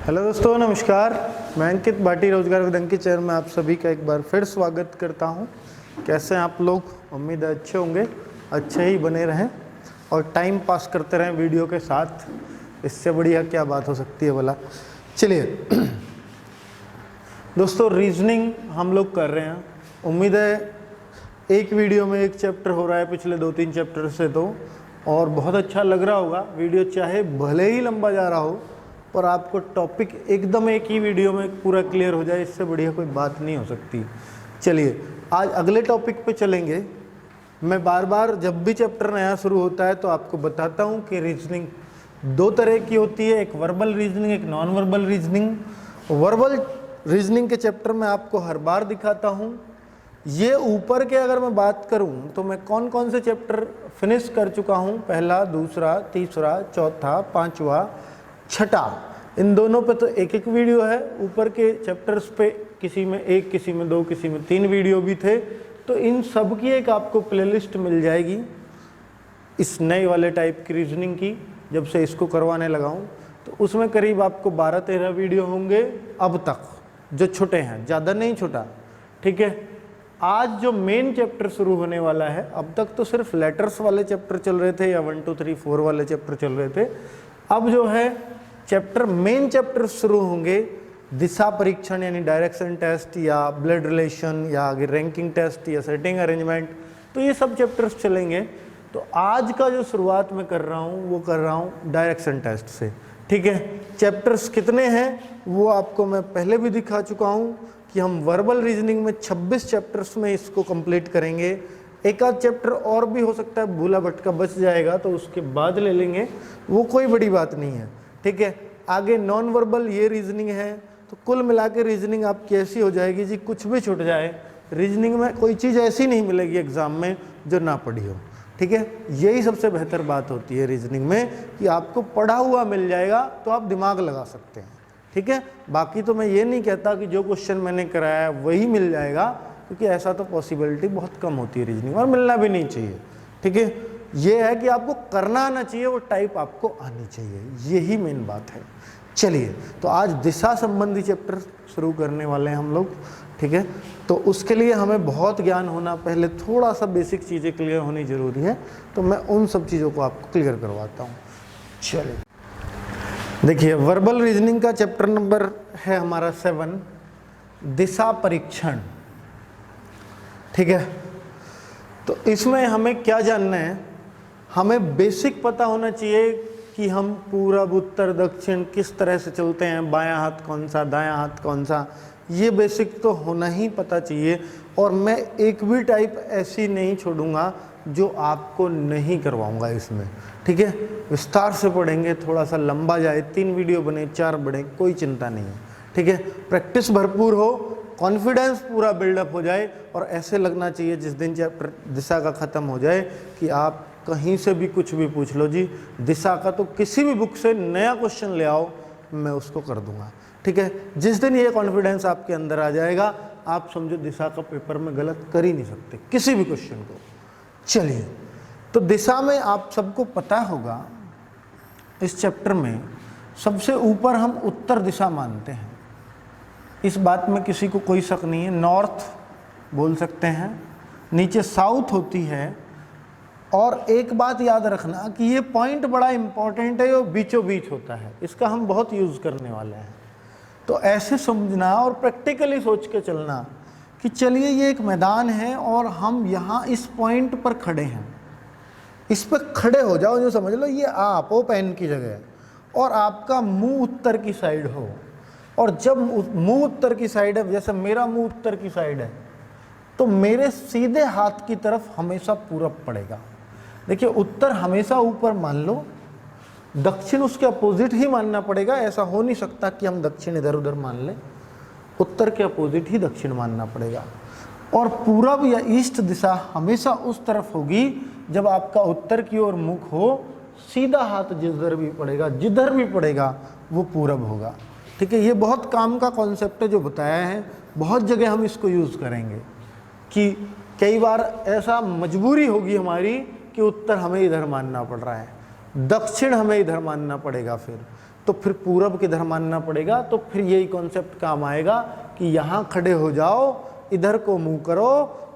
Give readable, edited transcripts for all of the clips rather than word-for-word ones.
Hello दोस्तों, नमस्कार। मैं अंकित भाटी, रोजगार विद अंकित चैनल में आप सभी का एक बार फिर स्वागत करता हूं। कैसे हैं आप लोग? उम्मीद है अच्छे होंगे, अच्छे ही बने रहें और टाइम पास करते रहें वीडियो के साथ। इससे बढ़िया क्या बात हो सकती है भला। चलिए दोस्तों, रीजनिंग हम लोग कर रहे हैं। उम्मीद है एक वीडियो में एक चैप्टर हो रहा है पिछले 2-3 चैप्टर से, तो और बहुत अच्छा लग रहा होगा वीडियो। चाहे भले ही लंबा जा रहा हो पर आपको टॉपिक एकदम एक ही वीडियो में पूरा क्लियर हो जाए, इससे बढ़िया कोई बात नहीं हो सकती। चलिए आज अगले टॉपिक पे चलेंगे। मैं बार बार जब भी चैप्टर नया शुरू होता है तो आपको बताता हूँ कि रीजनिंग 2 तरह की होती है, एक वर्बल रीजनिंग, एक non verbal reasoning. Verbal reasoning के चैप्टर में आपको हर बार दिखाता हूँ। ये ऊपर के अगर मैं बात करूं तो मैं कौन कौन से चैप्टर फिनिश कर चुका हूं, पहला, दूसरा, तीसरा, चौथा, पांचवा, छठा, इन दोनों पे तो एक एक वीडियो है। ऊपर के चैप्टर्स पे किसी में 1, किसी में 2, किसी में 3 वीडियो भी थे। तो इन सब की एक आपको प्लेलिस्ट मिल जाएगी इस नए वाले टाइप की रीजनिंग की। जब से इसको करवाने लगा हूँ तो उसमें करीब आपको 12-13 वीडियो होंगे अब तक, जो छोटे हैं, ज़्यादा नहीं, छोटा, ठीक है। आज जो मेन चैप्टर शुरू होने वाला है, अब तक तो सिर्फ लेटर्स वाले चैप्टर चल रहे थे या 1, 2, 3, 4 वाले चैप्टर चल रहे थे। अब जो है चैप्टर, मेन चैप्टर शुरू होंगे। दिशा परीक्षण यानी डायरेक्शन टेस्ट या ब्लड रिलेशन या आगे रैंकिंग टेस्ट या सेटिंग अरेंजमेंट, तो ये सब चैप्टर्स चलेंगे। तो आज का जो शुरुआत मैं कर रहा हूँ वो कर रहा हूँ डायरेक्शन टेस्ट से, ठीक है। चैप्टर्स कितने हैं वो आपको मैं पहले भी दिखा चुका हूँ कि हम वर्बल रीजनिंग में 26 चैप्टर्स में इसको कंप्लीट करेंगे। एक आध चैप्टर और भी हो सकता है भूला भटका बच जाएगा तो उसके बाद ले लेंगे, वो कोई बड़ी बात नहीं है, ठीक है। आगे नॉन वर्बल ये रीजनिंग है। तो कुल मिला के रीजनिंग आपकी ऐसी हो जाएगी जी, कुछ भी छूट जाए रीजनिंग में कोई चीज़ ऐसी नहीं मिलेगी एग्जाम में जो ना पढ़ी हो, ठीक है। यही सबसे बेहतर बात होती है रीजनिंग में कि आपको पढ़ा हुआ मिल जाएगा तो आप दिमाग लगा सकते हैं, ठीक है। बाकी तो मैं ये नहीं कहता कि जो क्वेश्चन मैंने कराया है वही मिल जाएगा, क्योंकि ऐसा तो पॉसिबिलिटी बहुत कम होती है रीजनिंग, और मिलना भी नहीं चाहिए, ठीक है। ये है कि आपको करना आना चाहिए, वो टाइप आपको आनी चाहिए, यही मेन बात है। चलिए तो आज दिशा संबंधी चैप्टर शुरू करने वाले हैं हम लोग, ठीक है। तो उसके लिए हमें बहुत ज्ञान होना, पहले थोड़ा सा बेसिक चीज़ें क्लियर होनी जरूरी है। तो मैं उन सब चीज़ों को आपको क्लियर करवाता हूँ। चलिए देखिए, वर्बल रीजनिंग का चैप्टर नंबर है हमारा 7, दिशा परीक्षण, ठीक है। तो इसमें हमें क्या जानना है, हमें बेसिक पता होना चाहिए कि हम पूरब, उत्तर, दक्षिण किस तरह से चलते हैं, बायां हाथ कौन सा, दायां हाथ कौन सा, ये बेसिक तो होना ही पता चाहिए। और मैं एक भी टाइप ऐसी नहीं छोड़ूंगा जो आपको नहीं करवाऊंगा इसमें, ठीक है। विस्तार से पढ़ेंगे, थोड़ा सा लंबा जाए, 3 वीडियो बने, 4 बने, कोई चिंता नहीं है, ठीक है। प्रैक्टिस भरपूर हो, कॉन्फिडेंस पूरा बिल्डअप हो जाए, और ऐसे लगना चाहिए जिस दिन चैप्टर दिशा का ख़त्म हो जाए कि आप कहीं से भी कुछ भी पूछ लो जी, दिशा का तो किसी भी बुक से नया क्वेश्चन ले आओ, मैं उसको कर दूंगा, ठीक है। जिस दिन ये कॉन्फिडेंस आपके अंदर आ जाएगा, आप समझो दिशा का पेपर में गलत कर ही नहीं सकते किसी भी क्वेश्चन को। चलिए, तो दिशा में आप सबको पता होगा, इस चैप्टर में सबसे ऊपर हम उत्तर दिशा मानते हैं, इस बात में किसी को कोई शक नहीं है। नॉर्थ बोल सकते हैं, नीचे साउथ होती है। और एक बात याद रखना कि ये पॉइंट बड़ा इंपॉर्टेंट है, वो बीचों बीच होता है, इसका हम बहुत यूज़ करने वाले हैं। तो ऐसे समझना और प्रैक्टिकली सोच के चलना कि चलिए ये एक मैदान है और हम यहाँ इस पॉइंट पर खड़े हैं, इस पर खड़े हो जाओ, जो समझ लो ये आप हो, पेन की जगह, और आपका मुंह उत्तर की साइड हो। और जब मुंह उत्तर की साइड है, जैसे मेरा मुंह उत्तर की साइड है, तो मेरे सीधे हाथ की तरफ हमेशा पूरब पड़ेगा। देखिए, उत्तर हमेशा ऊपर मान लो, दक्षिण उसके अपोजिट ही मानना पड़ेगा। ऐसा हो नहीं सकता कि हम दक्षिण इधर उधर मान लें, उत्तर के अपोजिट ही दक्षिण मानना पड़ेगा। और पूरब या ईस्ट दिशा हमेशा उस तरफ होगी जब आपका उत्तर की ओर मुख हो, सीधा हाथ जिधर भी पड़ेगा, जिधर भी पड़ेगा वो पूरब होगा, ठीक है। ये बहुत काम का कॉन्सेप्ट है जो बताया है, बहुत जगह हम इसको यूज़ करेंगे कि कई बार ऐसा मजबूरी होगी हमारी कि उत्तर हमें इधर मानना पड़ रहा है, दक्षिण हमें इधर मानना पड़ेगा फिर। तो फिर पूरब किधर मानना पड़ेगा, तो फिर यही कॉन्सेप्ट काम आएगा कि यहाँ खड़े हो जाओ, इधर को मुंह करो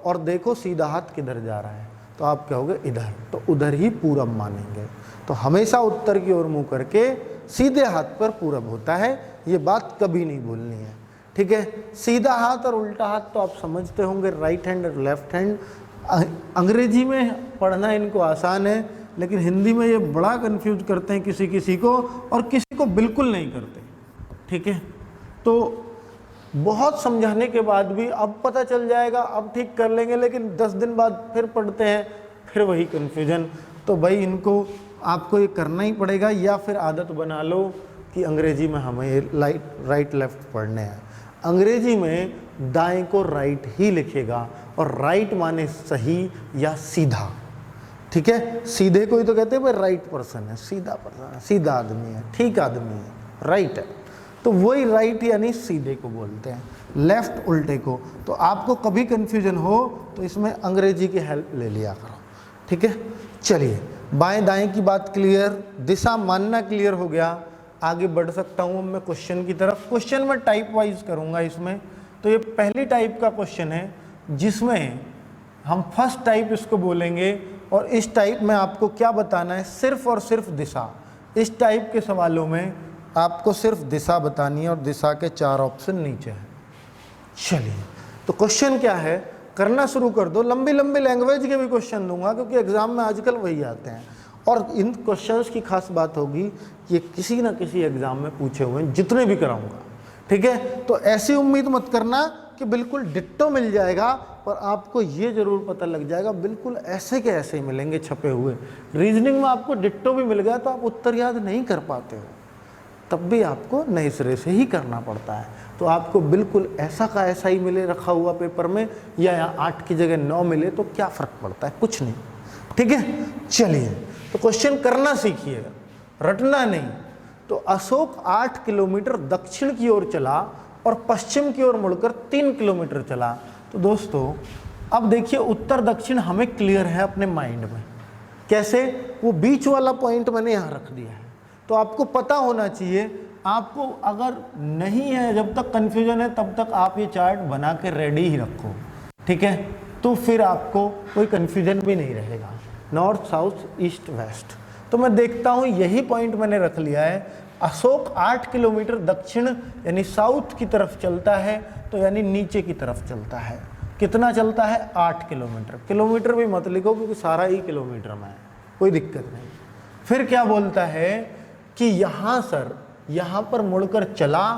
और देखो सीधा हाथ किधर जा रहा है, तो आप कहोगे इधर, तो उधर ही पूरब मानेंगे। तो हमेशा उत्तर की ओर मुंह करके सीधे हाथ पर पूरब होता है, ये बात कभी नहीं भूलनी है, ठीक है। सीधा हाथ और उल्टा हाथ तो आप समझते होंगे, राइट हैंड और लेफ्ट हैंड। अंग्रेजी में पढ़ना इनको आसान है, लेकिन हिंदी में ये बड़ा कंफ्यूज करते हैं किसी किसी को, और किसी को बिल्कुल नहीं करते, ठीक है। तो बहुत समझाने के बाद भी अब पता चल जाएगा, अब ठीक कर लेंगे, लेकिन 10 दिन बाद फिर पढ़ते हैं, फिर वही कन्फ्यूजन। तो भाई इनको आपको ये करना ही पड़ेगा, या फिर आदत बना लो कि अंग्रेजी में हमें राइट लेफ्ट पढ़ने हैं। अंग्रेजी में दाएं को राइट ही लिखेगा, और राइट माने सही या सीधा, ठीक है। सीधे को ही तो कहते हैं भाई राइट पर्सन है, सीधा पर्सन है, सीधा आदमी है, ठीक आदमी है, राइट है, तो वही राइट यानी सीधे को बोलते हैं, लेफ्ट उल्टे को। तो आपको कभी कंफ्यूजन हो तो इसमें अंग्रेजी की हेल्प ले लिया करो, ठीक है। चलिए, बाएं दाएं की बात क्लियर, दिशा मानना क्लियर हो गया, आगे बढ़ सकता हूँ मैं क्वेश्चन की तरफ। क्वेश्चन में टाइप वाइज करूँगा इसमें। तो ये पहली टाइप का क्वेश्चन है, जिसमें हम फर्स्ट टाइप इसको बोलेंगे, और इस टाइप में आपको क्या बताना है, सिर्फ और सिर्फ दिशा। इस टाइप के सवालों में आपको सिर्फ दिशा बतानी है, और दिशा के 4 ऑप्शन नीचे हैं। चलिए, तो क्वेश्चन क्या है, करना शुरू कर दो। लंबी लंबी लैंग्वेज के भी क्वेश्चन दूंगा, क्योंकि एग्जाम में आजकल वही आते हैं, और इन क्वेश्चंस की खास बात होगी कि किसी ना किसी एग्जाम में पूछे हुए हैं, जितने भी कराऊंगा, ठीक है। तो ऐसी उम्मीद मत करना कि बिल्कुल डिट्टो मिल जाएगा, पर आपको ये जरूर पता लग जाएगा बिल्कुल ऐसे के ऐसे ही मिलेंगे छपे हुए। रीजनिंग में आपको डिट्टो भी मिल गया तो आप उत्तर याद नहीं कर पाते हो, तब भी आपको नए सिरे से ही करना पड़ता है। तो आपको बिल्कुल ऐसा का ऐसा ही मिले रखा हुआ पेपर में, या 8 की जगह 9 मिले, तो क्या फ़र्क पड़ता है, कुछ नहीं, ठीक है। चलिए, तो क्वेश्चन करना सीखिएगा, रटना नहीं। तो अशोक 8 किलोमीटर दक्षिण की ओर चला और पश्चिम की ओर मुड़कर 3 किलोमीटर चला। तो दोस्तों अब देखिए, उत्तर दक्षिण हमें क्लियर है अपने माइंड में, कैसे, वो बीच वाला पॉइंट मैंने यहाँ रख दिया है। तो आपको पता होना चाहिए, आपको अगर नहीं है, जब तक कन्फ्यूजन है तब तक आप ये चार्ट बना के रेडी ही रखो, ठीक है। तो फिर आपको कोई कन्फ्यूजन भी नहीं रहेगा, नॉर्थ साउथ ईस्ट वेस्ट। तो मैं देखता हूँ यही पॉइंट मैंने रख लिया है, अशोक 8 किलोमीटर दक्षिण यानी साउथ की तरफ चलता है, तो यानी नीचे की तरफ चलता है। कितना चलता है, 8 किलोमीटर। किलोमीटर भी मत लिखो क्योंकि सारा ही किलोमीटर में है, कोई दिक्कत नहीं। फिर क्या बोलता है कि यहाँ सर, यहाँ पर मुड़कर चला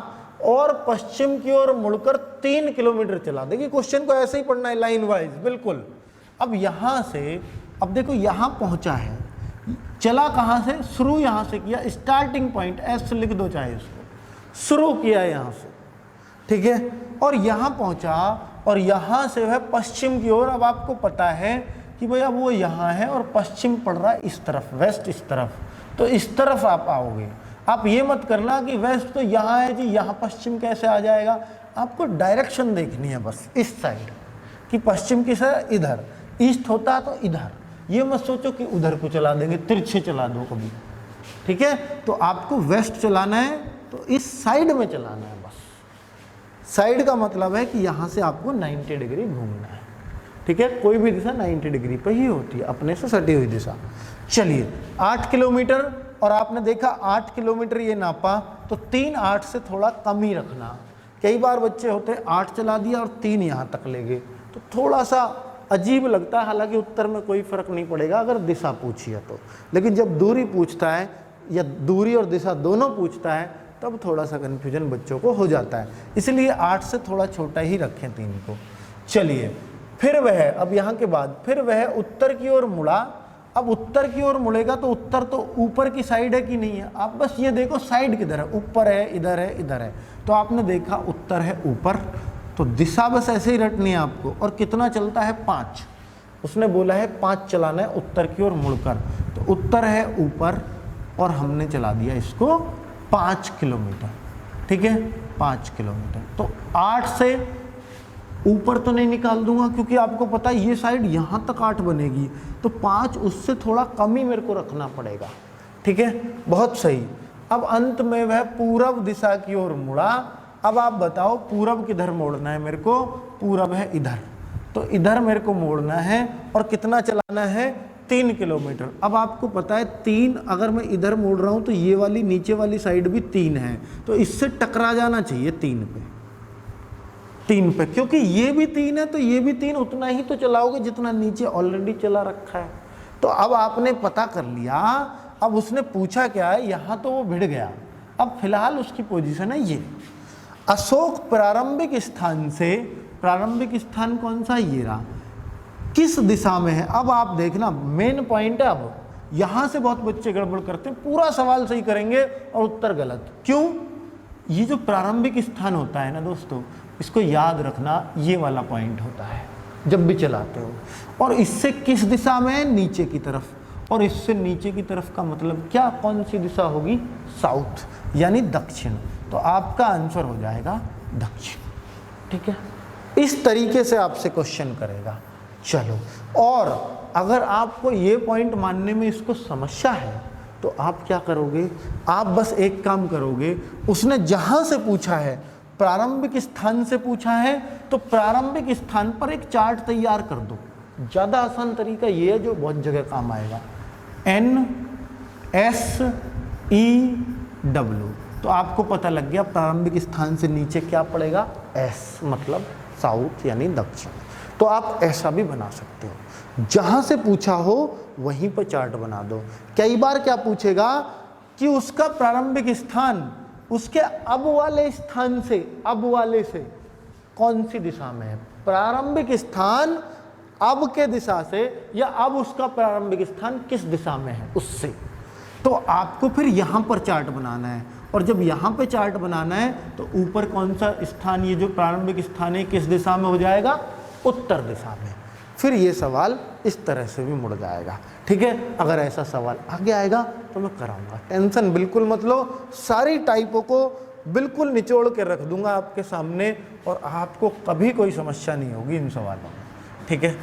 और पश्चिम की ओर मुड़कर 3 किलोमीटर चला। देखिए क्वेश्चन को ऐसे ही पढ़ना है, लाइन वाइज बिल्कुल। अब यहाँ से, अब देखो यहाँ पहुँचा है, चला कहाँ से, शुरू यहाँ से किया, स्टार्टिंग पॉइंट ऐसे लिख दो चाहे इसको, शुरू किया यहाँ से, ठीक है, और यहाँ पहुँचा, और यहाँ से वह पश्चिम की ओर। अब आपको पता है कि भाई अब वो यहाँ है और पश्चिम पड़ रहा है इस तरफ, वेस्ट इस तरफ, तो इस तरफ आप आओगे। आप ये मत करना कि वेस्ट तो यहाँ है जी, यहाँ पश्चिम कैसे आ जाएगा। आपको डायरेक्शन देखनी है बस, इस साइड कि पश्चिम किस है, इधर, ईस्ट होता तो इधर। ये मत सोचो कि उधर को चला देंगे, तिरछे चला दो कभी, ठीक है। तो आपको वेस्ट चलाना है तो इस साइड में चलाना है बस। साइड का मतलब है कि यहाँ से आपको 90 डिग्री घूमना है, ठीक है। कोई भी दिशा 90 डिग्री पर ही होती है, अपने से सटी हुई दिशा। चलिए 8 किलोमीटर, और आपने देखा 8 किलोमीटर ये नापा, तो 3 8 से थोड़ा कम ही रखना। कई बार बच्चे होते हैं 8 चला दिया और 3 यहाँ तक ले गए, तो थोड़ा सा अजीब लगता है। हालांकि उत्तर में कोई फर्क नहीं पड़ेगा अगर दिशा पूछी है तो, लेकिन जब दूरी पूछता है या दूरी और दिशा दोनों पूछता है तब थोड़ा सा कन्फ्यूजन बच्चों को हो जाता है, इसलिए 8 से थोड़ा छोटा ही रखें 3 को। चलिए फिर वह, अब यहाँ के बाद फिर वह उत्तर की ओर मुड़ा। अब उत्तर की ओर मुड़ेगा तो उत्तर तो ऊपर की साइड है कि नहीं है, आप बस ये देखो साइड किधर है, ऊपर है, इधर है, इधर है। तो आपने देखा उत्तर है ऊपर, तो दिशा बस ऐसे ही रटनी है आपको। और कितना चलता है, 5। उसने बोला है 5 चलाना है उत्तर की ओर मुड़कर, तो उत्तर है ऊपर और हमने चला दिया इसको 5 किलोमीटर, ठीक है, 5 किलोमीटर। तो 8 से ऊपर तो नहीं निकाल दूंगा क्योंकि आपको पता है ये साइड यहाँ तक 8 बनेगी, तो 5 उससे थोड़ा कम ही मेरे को रखना पड़ेगा, ठीक है, बहुत सही। अब अंत में वह पूरब दिशा की ओर मुड़ा। अब आप बताओ पूरब किधर मोड़ना है मेरे को? पूरब है इधर, तो इधर मेरे को मोड़ना है और कितना चलाना है? 3 किलोमीटर। अब आपको पता है 3, अगर मैं इधर मोड़ रहा हूं तो ये वाली नीचे वाली साइड भी 3 है, तो इससे टकरा जाना चाहिए 3 पे, क्योंकि ये भी 3 है तो ये भी 3, उतना ही तो चलाओगे जितना नीचे ऑलरेडी चला रखा है। तो अब आपने पता कर लिया। अब उसने पूछा क्या है, यहां तो वो भिड़ गया, अब फिलहाल उसकी पोजीशन है ये। अशोक प्रारंभिक स्थान से, प्रारंभिक स्थान कौन सा? ये रहा, किस दिशा में है? अब आप देखना मेन पॉइंट है। अब यहां से बहुत बच्चे गड़बड़ करते हैं, पूरा सवाल सही करेंगे और उत्तर गलत। क्यों? ये जो प्रारंभिक स्थान होता है ना दोस्तों, इसको याद रखना, ये वाला पॉइंट होता है जब भी चलाते हो। और इससे किस दिशा में है? नीचे की तरफ। और इससे नीचे की तरफ का मतलब क्या? कौन सी दिशा होगी? साउथ, यानी दक्षिण। तो आपका आंसर हो जाएगा दक्षिण। ठीक है, इस तरीके से आपसे क्वेश्चन करेगा। चलो, और अगर आपको ये पॉइंट मानने में इसको समस्या है तो आप क्या करोगे? आप बस एक काम करोगे, उसने जहां से पूछा है, प्रारंभिक स्थान से पूछा है, तो प्रारंभिक स्थान पर एक चार्ट तैयार कर दो। ज़्यादा आसान तरीका ये है जो बहुत जगह काम आएगा। NSEW, तो आपको पता लग गया प्रारंभिक स्थान से नीचे क्या पड़ेगा? S, मतलब साउथ यानी दक्षिण। तो आप ऐसा भी बना सकते हो, जहां से पूछा हो वहीं पर चार्ट बना दो। कई बार क्या पूछेगा कि उसका प्रारंभिक स्थान उसके अब वाले स्थान से, अब वाले से कौन सी दिशा में है? प्रारंभिक स्थान अब के दिशा से, या अब उसका प्रारंभिक स्थान किस दिशा में है उससे। तो आपको फिर यहां पर चार्ट बनाना है, और जब यहां पे चार्ट बनाना है तो ऊपर कौन सा स्थान, ये जो प्रारंभिक स्थान है, किस दिशा में हो जाएगा? उत्तर दिशा में। फिर ये सवाल इस तरह से भी मुड़ जाएगा। ठीक है, अगर ऐसा सवाल आगे आएगा तो मैं कराऊंगा, टेंशन बिल्कुल मत लो। सारी टाइपों को बिल्कुल निचोड़ के रख दूंगा आपके सामने, और आपको कभी कोई समस्या नहीं होगी इन सवालों में। ठीक है,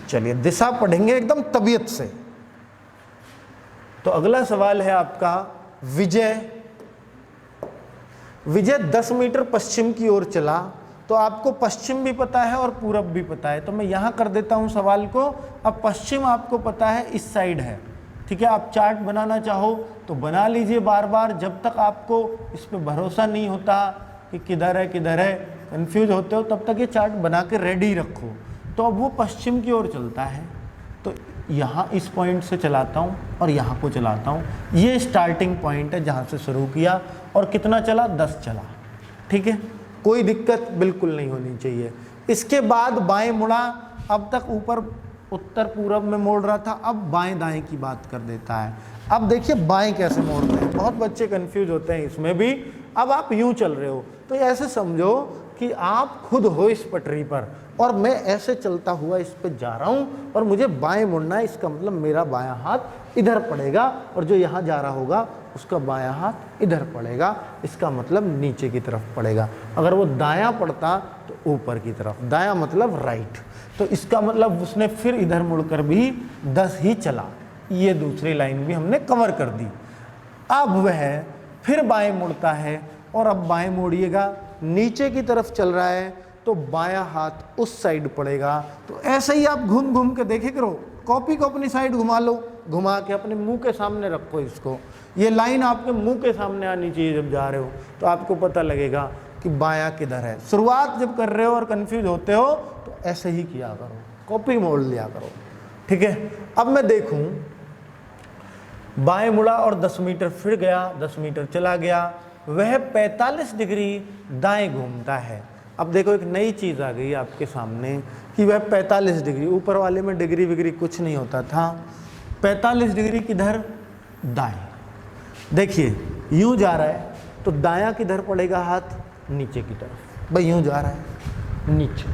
चलिए दिशा पढ़ेंगे एकदम तबीयत से। तो अगला सवाल है आपका, विजय 10 मीटर पश्चिम की ओर चला। तो आपको पश्चिम भी पता है और पूरब भी पता है, तो मैं यहाँ कर देता हूँ सवाल को। अब पश्चिम आपको पता है इस साइड है। ठीक है, आप चार्ट बनाना चाहो तो बना लीजिए बार बार, जब तक आपको इस पर भरोसा नहीं होता कि किधर है किधर है, कंफ्यूज होते हो, तब तक ये चार्ट बना के रेडी रखो। तो अब वो पश्चिम की ओर चलता है, तो यहाँ इस पॉइंट से चलाता हूँ और यहाँ को चलाता हूँ। ये स्टार्टिंग पॉइंट है जहाँ से शुरू किया, और कितना चला? 10 चला। ठीक है, कोई दिक्कत बिल्कुल नहीं होनी चाहिए। इसके बाद बाएं मुड़ा, अब तक ऊपर उत्तर पूरब में मोड़ रहा था, अब बाएं दाएं की बात कर देता है। अब देखिए बाएं कैसे मोड़ते हैं, बहुत बच्चे कंफ्यूज होते हैं इसमें भी। अब आप यूं चल रहे हो तो ऐसे समझो कि आप खुद हो इस पटरी पर, और मैं ऐसे चलता हुआ इस पे जा रहा हूँ, और मुझे बाएं मुड़ना है। इसका मतलब मेरा बायां हाथ इधर पड़ेगा, और जो यहाँ जा रहा होगा उसका बायां हाथ इधर पड़ेगा। इसका मतलब नीचे की तरफ पड़ेगा। अगर वो दायां पड़ता तो ऊपर की तरफ, दायां मतलब राइट। तो इसका मतलब उसने फिर इधर मुड़कर भी 10 ही चला। ये दूसरी लाइन भी हमने कवर कर दी। अब वह फिर बाएं मुड़ता है, और अब बाएं मोड़िएगा, नीचे की तरफ चल रहा है, तो बायां हाथ उस साइड पड़ेगा। तो ऐसे ही आप घूम घूम के देखे करो, कॉपी को अपनी साइड घुमा लो, घुमा के अपने मुंह के सामने रखो इसको। ये लाइन आपके मुंह के सामने आनी चाहिए जब जा रहे हो, तो आपको पता लगेगा कि बायां किधर है। शुरुआत जब कर रहे हो और कंफ्यूज होते हो तो ऐसे ही किया करो, कॉपी मोड़ लिया करो। ठीक है, अब मैं देखूं, बाएं मुड़ा और 10 मीटर फिर गया, 10 मीटर चला गया, वह 45 डिग्री दाएं घूमता है। अब देखो एक नई चीज़ आ गई आपके सामने कि वह 45 डिग्री, ऊपर वाले में डिग्री विग्री कुछ नहीं होता था। 45 डिग्री किधर? दाएं। देखिए यूं जा रहा है तो दायां किधर पड़ेगा हाथ? नीचे की तरफ। भाई यूं जा रहा है नीचे,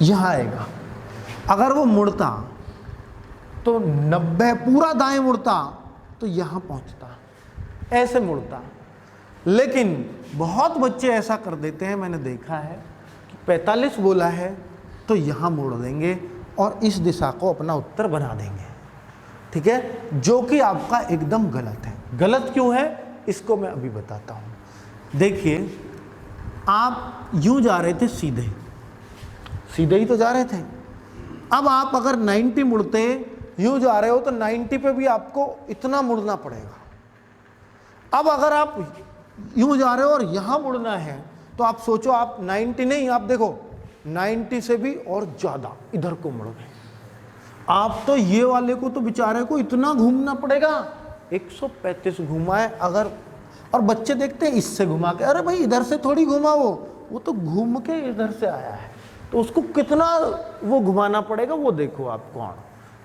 यहाँ आएगा। अगर वो मुड़ता तो 90, पूरा दाएं मुड़ता तो यहाँ पहुँचता, ऐसे मुड़ता। लेकिन बहुत बच्चे ऐसा कर देते हैं, मैंने देखा है कि 45 बोला है तो यहाँ मोड़ देंगे और इस दिशा को अपना उत्तर बना देंगे। ठीक है, जो कि आपका एकदम गलत है। गलत क्यों है? इसको मैं अभी बताता हूँ। देखिए, आप यूं जा रहे थे, सीधे सीधे ही तो जा रहे थे। अब आप अगर 90 मुड़ते यूं जा रहे हो तो 90 पे भी आपको इतना मुड़ना पड़ेगा। अब अगर आप यूं जा रहे हो और यहां मुड़ना है तो आप सोचो, आप 90 नहीं, आप देखो 90 से भी और ज्यादा इधर को मुड़ गए। आप तो ये वाले को तो बेचारे को इतना घूमना पड़ेगा, 135 घुमाए अगर, और बच्चे देखते हैं इससे घुमा के, अरे भाई इधर से थोड़ी घुमा, वो तो घूम के इधर से आया है, तो उसको कितना वो घुमाना पड़ेगा। वो देखो आप कौन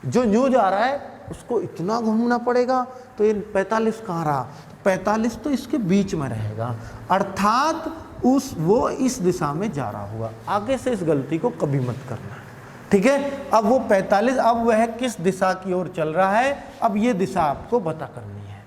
जो न्यू जा रहा है उसको इतना घूमना पड़ेगा, तो ये 45 कहाँ रहा, 45 तो इसके बीच में रहेगा, अर्थात वो इस दिशा में जा रहा होगा। आगे से इस गलती को कभी मत करना, ठीक है। अब वो 45, अब वह किस दिशा की ओर चल रहा है, अब ये दिशा आपको पता करनी है।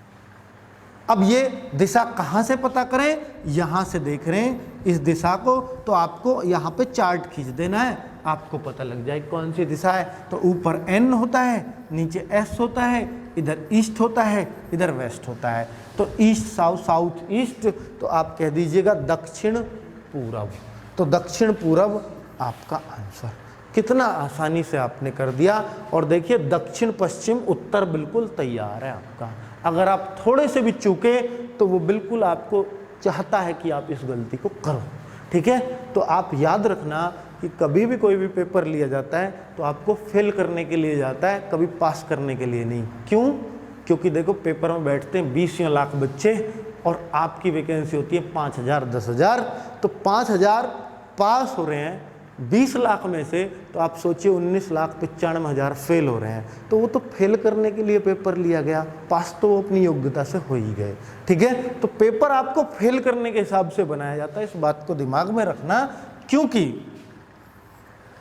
अब ये दिशा कहाँ से पता करें, यहाँ से देख रहे हैं इस दिशा को, तो आपको यहाँ पे चार्ट खींच देना है, आपको पता लग जाए कौन सी दिशा है। तो ऊपर N होता है, नीचे S होता है, इधर ईस्ट होता है, इधर वेस्ट होता है। तो ईस्ट साउथ, साउथ ईस्ट, तो आप कह दीजिएगा दक्षिण पूरब। तो दक्षिण पूरब आपका आंसर। कितना आसानी से आपने कर दिया। और देखिए दक्षिण पश्चिम उत्तर बिल्कुल तैयार है आपका। अगर आप थोड़े से भी चूके तो वो बिल्कुल आपको चाहता है कि आप इस गलती को करो, ठीक है। तो आप याद रखना कि कभी भी कोई भी पेपर लिया जाता है तो आपको फेल करने के लिए जाता है, कभी पास करने के लिए नहीं। क्यों? क्योंकि देखो पेपर में बैठते हैं 20 लाख बच्चे और आपकी वैकेंसी होती है 5000 10,000, तो 5000 पास हो रहे हैं 20 लाख में से, तो आप सोचिए 19,95,000 फेल हो रहे हैं। तो वो तो फेल करने के लिए पेपर लिया गया, पास तो वो अपनी योग्यता से हो ही गए, ठीक है। तो पेपर आपको फेल करने के हिसाब से बनाया जाता है, इस बात को दिमाग में रखना। क्योंकि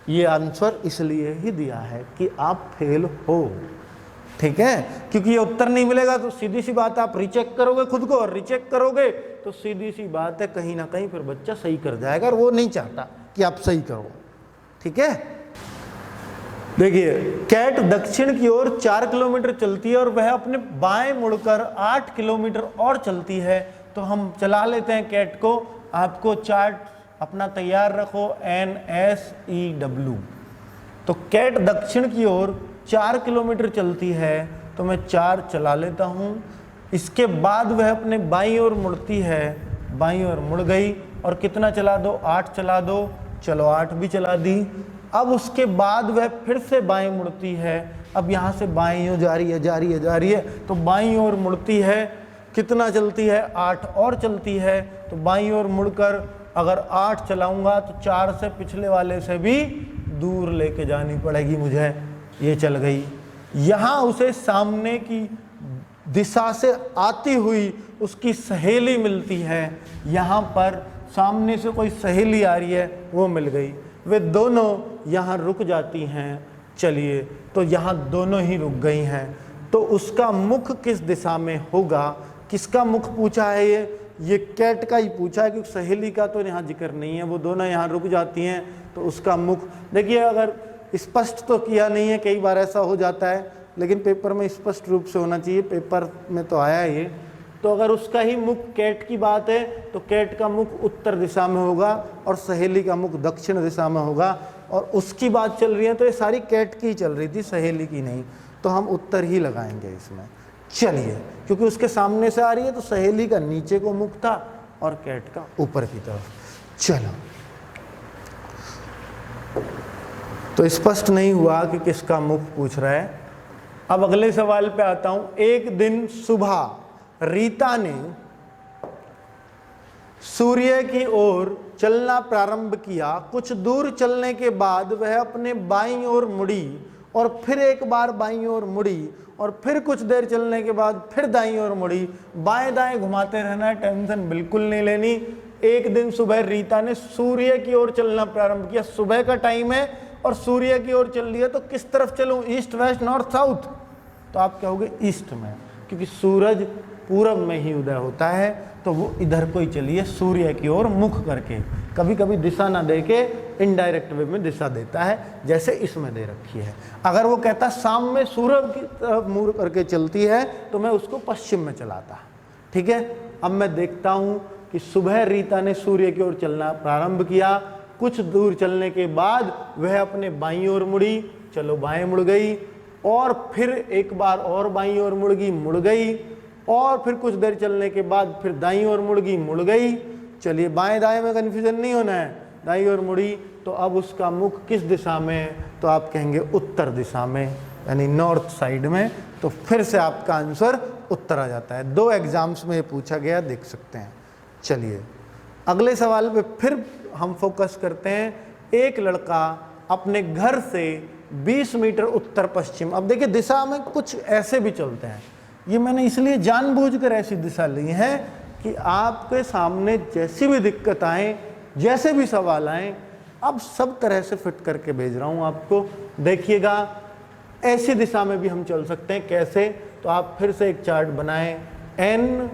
ये आंसर इसलिए ही दिया है कि आप फेल हो, ठीक है। क्योंकि ये उत्तर नहीं मिलेगा तो सीधी सी बात आप रीचेक करोगे खुद को, और रीचेक करोगे तो सीधी सी बात है कहीं ना कहीं फिर बच्चा सही कर जाएगा, और वो नहीं चाहता कि आप सही करो, ठीक है। देखिए कैट दक्षिण की ओर 4 किलोमीटर चलती है और वह अपने बाएं मुड़कर 8 किलोमीटर और चलती है। तो हम चला लेते हैं कैट को। आपको चार्ट अपना तैयार रखो, NSEW। तो कैट दक्षिण की ओर 4 किलोमीटर चलती है, तो मैं 4 चला लेता हूँ। इसके बाद वह अपने बाईं ओर मुड़ती है, बाईं ओर मुड़ गई, और कितना चला दो, 8 चला दो, चलो 8 भी चला दी। अब उसके बाद वह फिर से बाएं मुड़ती है, अब यहाँ से बाईं ओर जा रही है, जा रही है, जा रही है, तो बाईं ओर मुड़ती है, कितना चलती है, 8 और चलती है। तो बाईं ओर मुड़कर अगर 8 चलाऊंगा तो 4 से पिछले वाले से भी दूर लेके जानी पड़ेगी मुझे। ये चल गई, यहाँ उसे सामने की दिशा से आती हुई उसकी सहेली मिलती है। यहाँ पर सामने से कोई सहेली आ रही है, वो मिल गई, वे दोनों यहाँ रुक जाती हैं। चलिए, तो यहाँ दोनों ही रुक गई हैं, तो उसका मुख किस दिशा में होगा, किसका मुख पूछा है, ये कैट का ही पूछा है, क्योंकि सहेली का तो यहाँ जिक्र नहीं है। वो दोनों यहाँ रुक जाती हैं, तो उसका मुख देखिए, अगर स्पष्ट तो किया नहीं है, कई बार ऐसा हो जाता है, लेकिन पेपर में स्पष्ट रूप से होना चाहिए, पेपर में तो आया है ये। तो अगर उसका ही मुख कैट की बात है तो कैट का मुख उत्तर दिशा में होगा और सहेली का मुख दक्षिण दिशा में होगा, और उसकी बात चल रही है तो ये सारी कैट की चल रही थी, सहेली की नहीं, तो हम उत्तर ही लगाएंगे इसमें। चलिए, क्योंकि उसके सामने से आ रही है तो सहेली का नीचे को मुख था और कैट का ऊपर की तरफ। चलो, तो स्पष्ट नहीं हुआ कि किसका मुख पूछ रहा है। अब अगले सवाल पे आता हूं। एक दिन सुबह रीता ने सूर्य की ओर चलना प्रारंभ किया। कुछ दूर चलने के बाद वह अपने बाईं ओर मुड़ी और फिर एक बार बाईं ओर मुड़ी और फिर कुछ देर चलने के बाद फिर दाईं ओर मुड़ी। बाएं दाएं घुमाते रहना, टेंशन बिल्कुल नहीं लेनी। एक दिन सुबह रीता ने सूर्य की ओर चलना प्रारंभ किया। सुबह का टाइम है और सूर्य की ओर चल रही है, तो किस तरफ चलूं, ईस्ट वेस्ट नॉर्थ साउथ? तो आप कहोगे ईस्ट में, क्योंकि सूरज पूरब में ही उदय होता है, तो वो इधर को ही चलिए, सूर्य की ओर मुख करके। कभी कभी दिशा ना दे के इनडायरेक्ट वे में दिशा देता है, जैसे इसमें दे रखी है। अगर वो कहता शाम में सूरज की तरफ मुड़ करके चलती है तो मैं उसको पश्चिम में चलाता, ठीक है। अब मैं देखता हूं कि सुबह रीता ने सूर्य की ओर चलना प्रारंभ किया। कुछ दूर चलने के बाद वह अपने बाईं ओर मुड़ी, चलो बाएं मुड़ गई, और फिर एक बार और बाईं ओर मुड़ गई, और फिर कुछ देर चलने के बाद फिर दाईं ओर मुड़ गई। चलिए बाएं दाएं में कन्फ्यूजन नहीं होना है, दाईं ओर मुड़ी। तो अब उसका मुख किस दिशा में है, तो आप कहेंगे उत्तर दिशा में, यानी नॉर्थ साइड में। तो फिर से आपका आंसर उत्तर आ जाता है। 2 एग्जाम्स में ये पूछा गया, देख सकते हैं। चलिए अगले सवाल पे फिर हम फोकस करते हैं। एक लड़का अपने घर से 20 मीटर उत्तर पश्चिम, अब देखिए दिशा में कुछ ऐसे भी चलते हैं, ये मैंने इसलिए जानबूझकर ऐसी दिशा ली है कि आपके सामने जैसी भी दिक्कत आए, जैसे भी सवाल आए, अब सब तरह से फिट करके भेज रहा हूं आपको। देखिएगा ऐसी दिशा में भी हम चल सकते हैं। कैसे, तो आप फिर से एक चार्ट बनाएं, NSEW।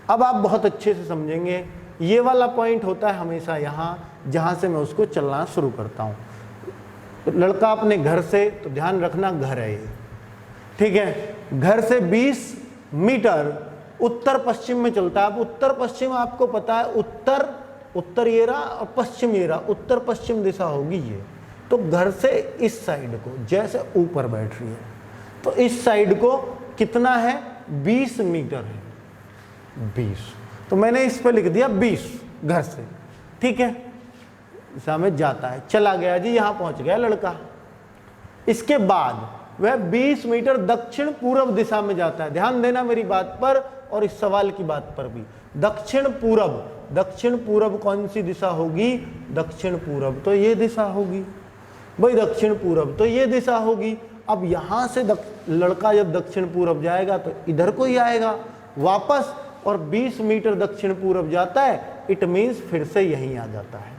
अब आप बहुत अच्छे से समझेंगे, ये वाला पॉइंट होता है हमेशा यहाँ, जहाँ से मैं उसको चलना शुरू करता हूँ। लड़का अपने घर से, तो ध्यान रखना घर है ये, ठीक है, घर से 20 मीटर उत्तर पश्चिम में चलता है। अब उत्तर पश्चिम आपको पता है, उत्तर ये रहा और पश्चिम ये रहा, उत्तर पश्चिम दिशा होगी ये। तो घर से इस साइड को, जैसे ऊपर बैठ रही है, तो इस साइड को कितना है, 20 मीटर है, 20। तो मैंने इस पे लिख दिया 20 घर से, ठीक है, दिशा में जाता है, चला गया जी, यहां पहुंच गया लड़का। इसके बाद वह 20 मीटर दक्षिण पूर्व दिशा में जाता है। ध्यान देना मेरी बात पर और इस सवाल की बात पर भी। दक्षिण पूर्व कौन सी दिशा होगी, दक्षिण पूर्व तो ये दिशा होगी भाई, दक्षिण पूर्व तो ये दिशा होगी। अब यहां से लड़का जब दक्षिण पूर्व जाएगा तो इधर को ही आएगा वापस, और 20 मीटर दक्षिण पूर्व जाता है, इट मीन्स फिर से यहीं आ जाता है।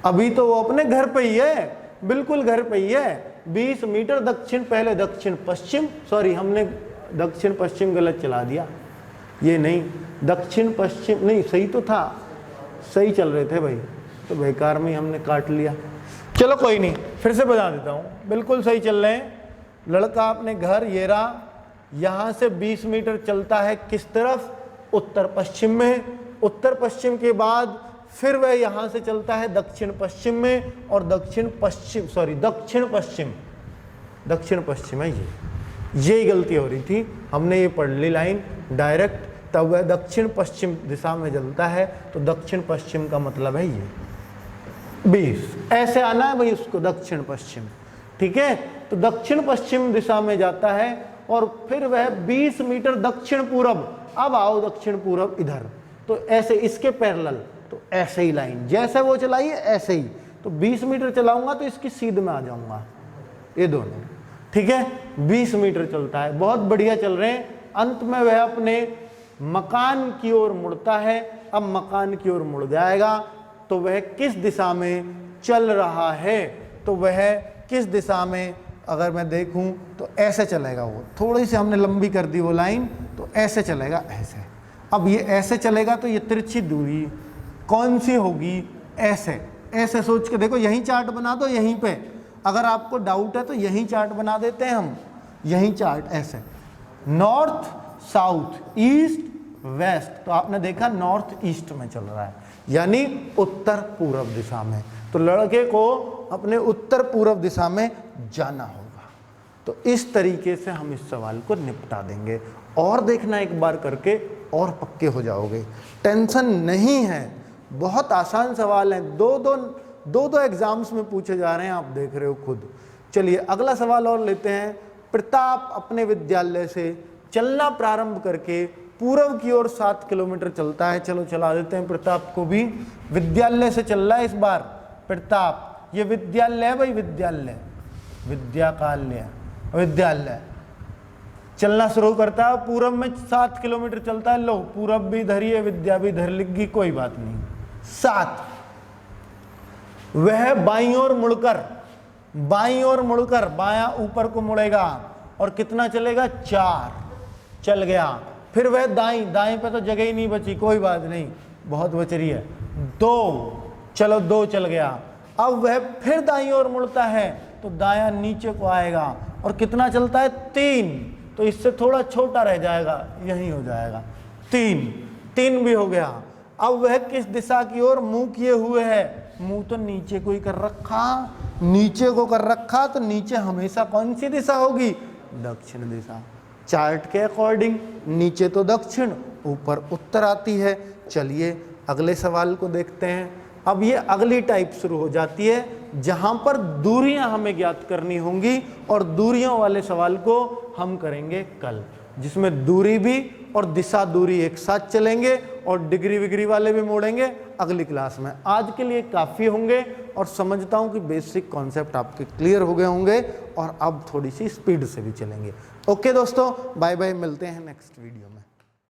अभी तो वो अपने घर पे ही है, बिल्कुल घर पे ही है। 20 मीटर दक्षिण, पहले दक्षिण पश्चिम, सॉरी हमने दक्षिण पश्चिम गलत चला दिया, ये नहीं, दक्षिण पश्चिम नहीं, सही तो था, सही चल रहे थे भाई, तो बेकार में हमने काट लिया। चलो कोई नहीं, फिर से बता देता हूँ, बिल्कुल सही चल रहे हैं। लड़का अपने घर ये रहा, यहाँ से 20 मीटर चलता है किस तरफ, उत्तर पश्चिम में। उत्तर पश्चिम के बाद फिर वह यहाँ से चलता है दक्षिण पश्चिम में, और दक्षिण पश्चिम है ये, यही गलती हो रही थी, हमने ये पढ़ ली लाइन डायरेक्ट। तब वह दक्षिण पश्चिम दिशा में चलता है, तो दक्षिण पश्चिम का मतलब है ये 20, ऐसे आना है भाई उसको, दक्षिण पश्चिम, ठीक है। तो दक्षिण पश्चिम दिशा में जाता है, और फिर वह 20 मीटर दक्षिण पूर्व, अब आओ दक्षिण पूर्व इधर, तो ऐसे इसके पैरेलल, तो ऐसे ही लाइन जैसे वो चलाई है ऐसे ही, तो 20 मीटर चलाऊंगा तो इसकी सीध में आ जाऊंगा, ये दोनों, ठीक है। 20 मीटर चलता है, बहुत बढ़िया चल रहे हैं। अंत में वह अपने मकान की ओर मुड़ता है। अब मकान की ओर मुड़ जाएगा, तो वह किस दिशा में चल रहा है, तो वह किस दिशा में, अगर मैं देखूं तो ऐसे चलेगा, वो थोड़ी सी हमने लंबी कर दी वो लाइन, तो ऐसे चलेगा, ऐसे। अब ये ऐसे चलेगा, तो ये तिरछी दूरी कौन सी होगी, ऐसे, ऐसे सोच के देखो, यहीं चार्ट बना दो, यहीं पे अगर आपको डाउट है तो यहीं चार्ट बना देते हैं हम, यहीं चार्ट ऐसे, नॉर्थ साउथ ईस्ट वेस्ट, तो आपने देखा नॉर्थ ईस्ट में चल रहा है, यानी उत्तर पूर्व दिशा में। तो लड़के को अपने उत्तर पूर्व दिशा में जाना होगा। तो इस तरीके से हम इस सवाल को निपटा देंगे, और देखना एक बार करके और पक्के हो जाओगे, टेंशन नहीं है, बहुत आसान सवाल है, दो एग्जाम्स में पूछे जा रहे हैं, आप देख रहे हो खुद। चलिए अगला सवाल और लेते हैं। प्रताप अपने विद्यालय से चलना प्रारंभ करके पूर्व की ओर 7 किलोमीटर चलता है। चलो चला देते हैं प्रताप को भी, विद्यालय से चल रहा है इस बार प्रताप, ये विद्यालय है भाई, विद्यालय, विद्यालय चलना शुरू करता है, पूरब में 7 किलोमीटर चलता है। लो पूरब भी धरी है, विद्या भी धर लिख गई, कोई बात नहीं। 7, वह बाईं ओर मुड़कर बायां ऊपर को मुड़ेगा, और कितना चलेगा, 4 चल गया। फिर वह दाएं पे तो जगह ही नहीं बची, कोई बात नहीं, बहुत बच रही है। 2, चलो 2 चल गया। अब वह फिर दाईं ओर मुड़ता है, तो दायां नीचे को आएगा, और कितना चलता है, 3 तो इससे थोड़ा छोटा रह जाएगा, यही हो जाएगा 3, 3 भी हो गया। अब वह किस दिशा की ओर मुंह किए हुए है, मुंह तो नीचे को ही कर रखा, नीचे को कर रखा, तो नीचे हमेशा कौन सी दिशा होगी, दक्षिण दिशा। चार्ट के अकॉर्डिंग नीचे तो दक्षिण, ऊपर उत्तर आती है। चलिए अगले सवाल को देखते हैं। अब ये अगली टाइप शुरू हो जाती है जहां पर दूरियां हमें ज्ञात करनी होंगी, और दूरियों वाले सवाल को हम करेंगे कल, जिसमें दूरी भी और दिशा दूरी एक साथ चलेंगे, और डिग्री विग्री वाले भी मोड़ेंगे अगली क्लास में। आज के लिए काफ़ी होंगे, और समझता हूं कि बेसिक कॉन्सेप्ट आपके क्लियर हो गए होंगे, और अब थोड़ी सी स्पीड से भी चलेंगे। ओके दोस्तों, बाय बाय, मिलते हैं नेक्स्ट वीडियो में।